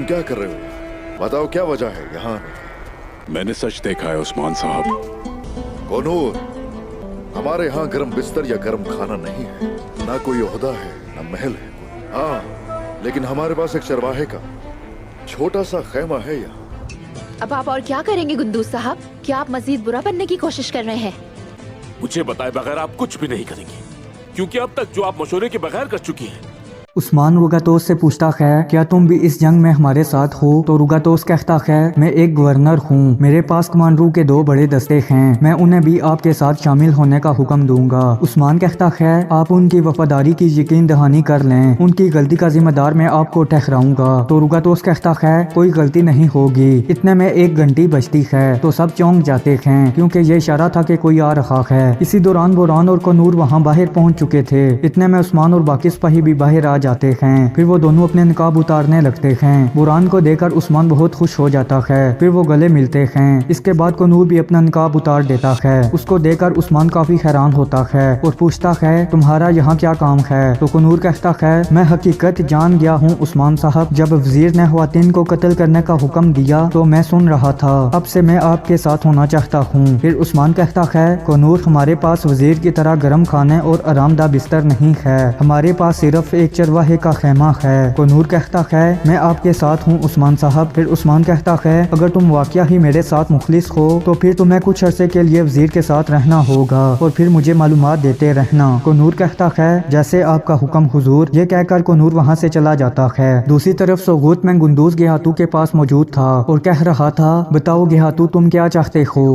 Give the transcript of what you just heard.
क्या कर रहे हो? बताओ क्या वजह है यहाँ आने की? मैंने सच देखा है उस्मान साहब। कोनूर, हमारे यहाँ गर्म बिस्तर या गर्म खाना नहीं है, ना कोई ओहदा है ना महल है। हाँ, लेकिन हमारे पास एक चरवाहे का छोटा सा खैमा है यहाँ। अब आप और क्या करेंगे गुंदूज साहब? क्या आप मजीद बुरा बनने की कोशिश कर रहे हैं? मुझे बताए बगैर आप कुछ भी नहीं करेंगी, क्योंकि अब तक जो आप मशवरे के बगैर कर चुकी हैं। उस्मान रुगातोस से पूछता है, क्या तुम भी इस जंग में हमारे साथ हो? तो रुगातोस कहता है, मैं एक गवर्नर हूँ, मेरे पास कमांडरों के 2 बड़े दस्ते हैं, मैं उन्हें भी आपके साथ शामिल होने का हुक्म दूंगा। उस्मान कहता है, आप उनकी वफादारी की यकीन दहानी कर लें, उनकी गलती का जिम्मेदार मैं आपको ठहराऊंगा। तो रुगातोस कहता है, कोई गलती नहीं होगी। इतने में 1 घंटी बजती है तो सब चौंक जाते हैं, क्योंकि ये इशारा था कि कोई आ रहा है। इसी दौरान बुरहान और कोनूर वहाँ बाहर पहुँच चुके थे। इतने में उस्मान और बाकी सिपाही भी बाहर आ जाते हैं। फिर वो दोनों अपने निकाब उतारने लगते हैं। बुरहान को देखकर उस्मान बहुत खुश हो जाता है। फिर वो गले मिलते हैं। इसके बाद कोनूर भी अपना निकाब उतार देता है। उसको देखकर उस्मान काफी हैरान होता है और पूछता है, तुम्हारा यहाँ क्या काम है? तो कोनूर कहता है, मैं हकीकत जान गया हूँ उस्मान साहब, जब वजीर ने ख्वातीन को कत्ल करने का हुक्म दिया तो मैं सुन रहा था, अब से मैं आपके साथ होना चाहता हूँ। फिर उस्मान कहता है, कोनूर, हमारे पास वजीर की तरह गर्म खाने और आरामदा बिस्तर नहीं है, हमारे पास सिर्फ एक चरवाहे का खैमा है। कोनूर कहता है, मैं आपके साथ हूँ उस्मान साहब। फिर उस्मान कहता है, अगर तुम वाकया ही मेरे साथ मुखलिस हो तो फिर तुम्हें कुछ अरसे के लिए वजीर के साथ रहना होगा और फिर मुझे मालूमात देते रहना। कोनूर कहता है, जैसे आपका हुक्म हुजूर। ये कहकर कोनूर वहाँ से चला जाता है। दूसरी तरफ सोगूत में गुंदूज गेहातू के पास मौजूद था और कह रहा था, बताओ गेहातू, तुम क्या चाहते हो?